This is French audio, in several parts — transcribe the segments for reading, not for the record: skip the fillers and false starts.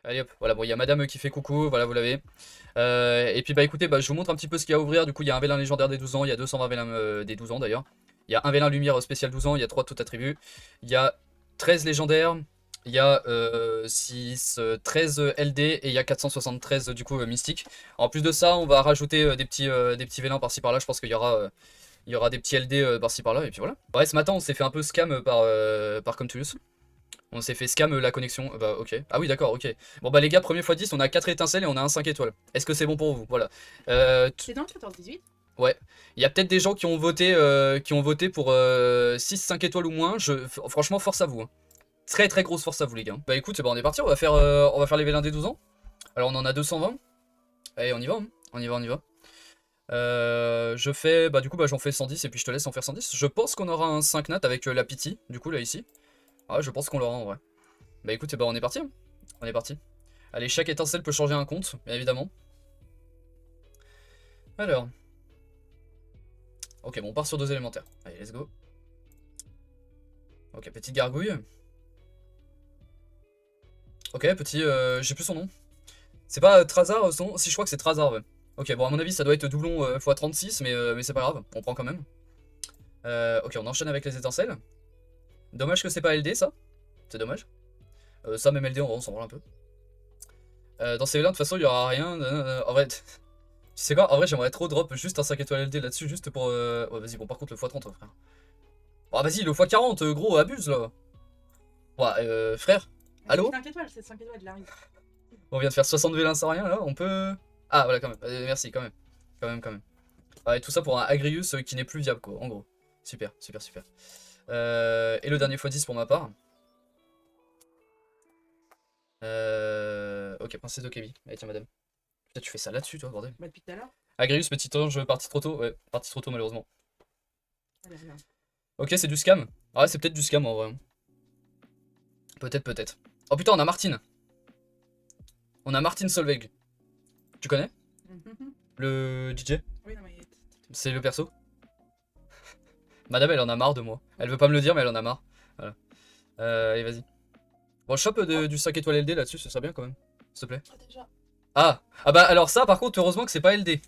Allez hop, voilà, bon, il y a madame qui fait coucou, voilà, vous l'avez. Et puis bah écoutez, bah, je vous montre un petit peu ce qu'il y a à ouvrir. Du coup, il y a un vélin légendaire des 12 ans, il y a 220 vélins des 12 ans d'ailleurs. Il y a un vélin lumière spécial 12 ans, il y a 3 tout attributs. Il y a 13 légendaires, il y a 13 LD et il y a 473 du coup mystique. En plus de ça, on va rajouter des petits vélins par-ci par-là. Je pense qu'il y aura des petits LD par-ci par-là. Et puis voilà. Ouais, ce matin, on s'est fait un peu scam par Comtulus. On s'est fait scam la connexion. Bah ok. Ah oui d'accord, ok. Bon bah les gars, premier x 10, on a 4 étincelles et on a un 5 étoiles. Est-ce que c'est bon pour vous? Voilà. C'est dans le 14-18? Ouais. Il y a peut-être des gens qui ont voté pour 6, 5 étoiles ou moins. Franchement, force à vous, hein. Très très grosse force à vous les gars. Bah écoute, bah, on est parti, on va faire les vélins des 12 ans. Alors on en a 220. Allez, on y va, hein. On y va, on y va. Je fais, bah du coup, bah j'en fais 110 et puis je te laisse en faire 110. Je pense qu'on aura un 5 nat avec la pity, du coup là ici. Ah, je pense qu'on l'aura en vrai. Bah écoute, bah on est parti, hein. On est parti. Allez, chaque étincelle peut changer un compte, bien évidemment. Alors. Ok, bon, on part sur 2 élémentaires. Allez, let's go. Ok, petite gargouille. Ok, petit, j'ai plus son nom. C'est pas Trazar son nom? Si, je crois que c'est Trazar, ouais. Ok, bon, à mon avis, ça doit être doublon x36, mais c'est pas grave, on prend quand même. Ok, on enchaîne avec les étincelles. Dommage que c'est pas LD, ça. C'est dommage. Ça, même LD, on s'en branle un peu. Dans ces vélins, de toute façon, il y aura rien. En vrai, tu sais quoi? En vrai, j'aimerais trop drop juste un 5 étoiles LD là-dessus, juste pour. Ouais, vas-y, bon, par contre, le x30, frère. Oh, vas-y, le x40, gros, abuse là. Ouais, frère. C'est Allô? 5 étoiles, c'est 5 étoiles, il arrive. On vient de faire 60 vélins sans rien là, on peut. Ah, voilà, quand même. Merci, quand même. Quand même. Ah, et tout ça pour un Agrius qui n'est plus viable, quoi, en gros. Super, super, super. Et le dernier x10 pour ma part. Ok, princesse de Kebi. Allez, tiens, madame. Putain, tu fais ça là-dessus, toi, bordel. Bah, depuis tout à l'heure. Agrius, petit ange, parti trop tôt. Ouais, parti trop tôt, malheureusement. Allez, regarde. Ok, c'est du scam. Ah, ouais, c'est peut-être du scam en vrai. Peut-être, peut-être. Oh putain, on a Martine. On a Martine Solveig. Tu connais? Le DJ? Oui, non, mais. C'est le perso? Madame, elle en a marre de moi. Elle veut pas me le dire, mais elle en a marre. Voilà. Allez, vas-y. Bon, chope du 5 étoiles LD là-dessus, ce serait bien quand même. S'il te plaît. Oh, déjà. Ah! Ah bah alors ça, par contre, heureusement que c'est pas LD.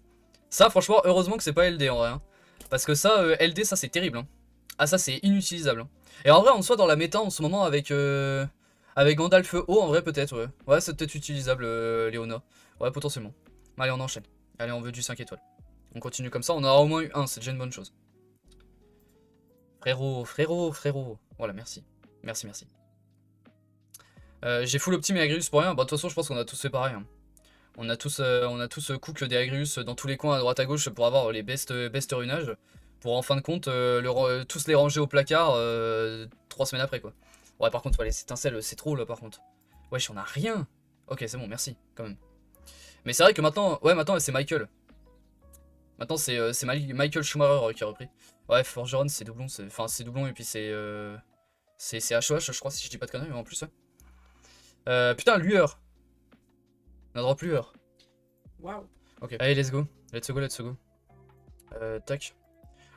Ça, franchement, heureusement que c'est pas LD en vrai, hein. Parce que ça, LD, ça c'est terrible, hein. Ah, ça c'est inutilisable, hein. Et en vrai, en soit dans la méta en ce moment avec Gandalf haut, en vrai, peut-être, ouais. Ouais, c'est peut-être utilisable, Léona. Ouais, potentiellement. Allez, on enchaîne. Allez, on veut du 5 étoiles. On continue comme ça, on aura au moins eu un, c'est déjà une bonne chose. Frérot, frérot, frérot. Voilà, merci. Merci, merci. J'ai full optim et Agrius pour rien. Bah, de toute façon, je pense qu'on a tous fait pareil, hein. On a tous cook des Agrius dans tous les coins à droite à gauche pour avoir les best runages. Pour en fin de compte tous les ranger au placard 3 semaines après quoi. Ouais par contre les étincelles c'est trop là par contre. Wesh on a rien. Ok c'est bon merci quand même. Mais c'est vrai que maintenant, ouais maintenant c'est Michael. Maintenant c'est Michael Schumacher qui a repris. Ouais Forgeron c'est doublon, enfin c'est doublon et puis c'est HOH je crois si je dis pas de conneries mais en plus ouais. Putain lueur. On a drop lueur. Waouh. Ok. Allez, let's go. Let's go, let's go. Tac.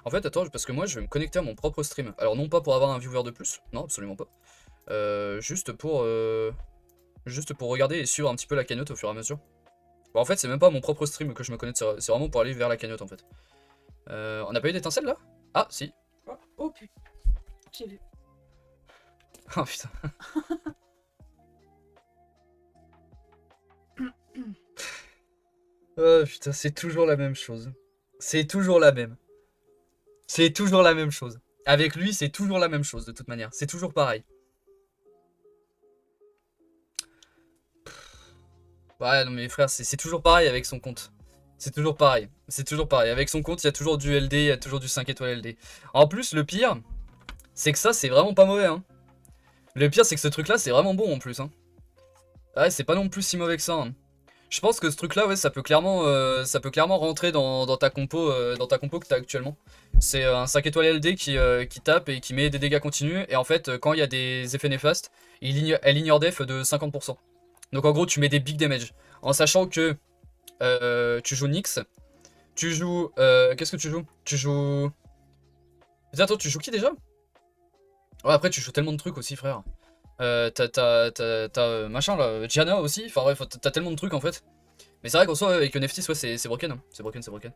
En fait, attends, parce que moi, je vais me connecter à mon propre stream. Alors, non pas pour avoir un viewer de plus. Non, absolument pas. Juste pour regarder et suivre un petit peu la cagnotte au fur et à mesure. Bon, en fait, c'est même pas mon propre stream que je me connecte. C'est vraiment pour aller vers la cagnotte, en fait. On n'a pas eu d'étincelle, là? Ah, si. Oh, oh putain. J'ai vu. Oh, putain. Oh, putain, c'est toujours la même chose. C'est toujours la même. C'est toujours la même chose. Avec lui, c'est toujours la même chose, de toute manière. C'est toujours pareil. Ouais, non, mais frère, c'est toujours pareil avec son compte. C'est toujours pareil. C'est toujours pareil. Avec son compte, il y a toujours du LD, il y a toujours du 5 étoiles LD. En plus, le pire, c'est que ça, c'est vraiment pas mauvais, hein. Le pire, c'est que ce truc-là, c'est vraiment bon en plus, hein. Ouais, c'est pas non plus si mauvais que ça, hein. Je pense que ce truc-là, ouais, ça peut clairement rentrer dans ta compo que t'as actuellement. C'est un 5 étoiles LD qui tape et qui met des dégâts continus. Et en fait, quand il y a des effets néfastes, elle ignore def de 50%. Donc en gros, tu mets des big damage. En sachant que tu joues Nyx, tu joues... Qu'est-ce que tu joues? Tu joues... Attends, tu joues qui déjà? Ouais, après, tu joues tellement de trucs aussi, frère. Machin là, Gianna aussi. Enfin bref, t'as tellement de trucs en fait. Mais c'est vrai qu'en soi, ouais, avec Neftis, ouais, c'est broken. Hein. C'est broken, c'est broken.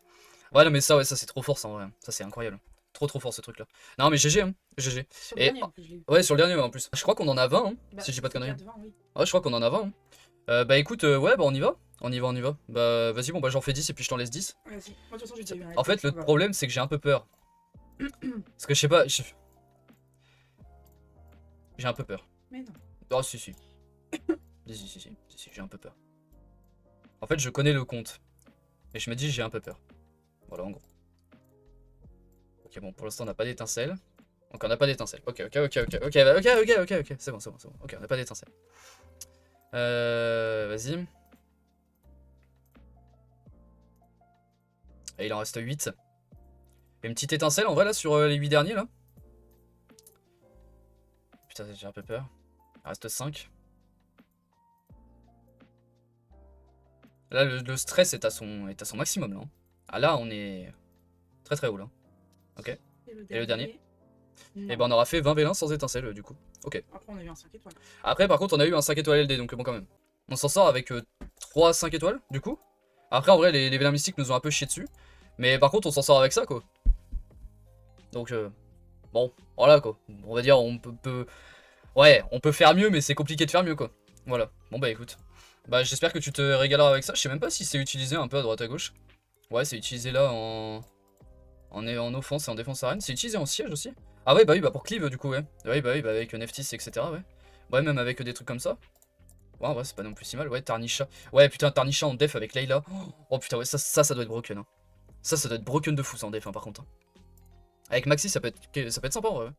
Ouais, non, mais ça, ouais, ça c'est trop fort ça en vrai. Ça c'est incroyable. Trop fort ce truc là. Non, mais GG, hein. GG. Sur le Et dernier, en plus, je l'ai eu. ouais, sur le dernier ouais, en plus. Je crois qu'on en a 20, hein, Bah, si je dis pas de c'est conneries. bien devant, oui. Ouais, je crois qu'on en a 20. Hein. Bah écoute, ouais, bah on y va. On y va, on y va. Bah vas-y, bon, bah j'en fais 10 et puis je t'en laisse 10. Vas-y. Moi, de toute façon, j'ai déjà eu un En fait, LP, le ça va. problème, c'est que j'ai un peu peur. Parce que je sais pas, j'ai un peu peur. Mais non. Oh, si, si. Si, j'ai un peu peur. En fait, je connais le compte. Et je me dis, j'ai un peu peur. Voilà, en gros. Ok, bon, pour l'instant, on n'a pas d'étincelle. Donc, on n'a pas d'étincelle. Ok. C'est bon. Ok, on n'a pas d'étincelle. Vas-y. Et il en reste 8. Une petite étincelle en vrai là sur les 8 derniers là. Putain, j'ai un peu peur. Il reste 5. Là, le stress est à son maximum là. Hein. Ah là, on est très haut là. Ok. Et le dernier. Et ben on aura fait 20 vélins sans étincelle du coup. Ok. Après, on a eu un 5 étoiles. Après, par contre, on a eu un 5 étoiles LD donc bon quand même. On s'en sort avec 3 5 étoiles du coup. Après, en vrai, les vélins mystiques nous ont un peu chié dessus. Mais par contre, on s'en sort avec ça quoi. Donc, bon, voilà quoi. On va dire, ouais, on peut faire mieux, mais c'est compliqué de faire mieux quoi. Voilà. Bon bah écoute. Bah j'espère que tu te régaleras avec ça. Je sais même pas si c'est utilisé un peu à droite à gauche. Ouais, c'est utilisé là en offense et en défense arène. C'est utilisé en siège aussi. Ah ouais, bah pour cleave du coup, ouais. Ouais, bah avec Neftis, etc. Ouais. Ouais, même avec des trucs comme ça. Ouais, en vrai, c'est pas non plus si mal. Ouais, Tarnisha. Ouais, putain, Tarnisha en def avec Layla. Oh putain, ouais, ça doit être broken. Hein. Ça doit être broken de fou ça en def, hein, par contre. Hein. Avec Maxi, ça peut être sympa en vrai. Ouais.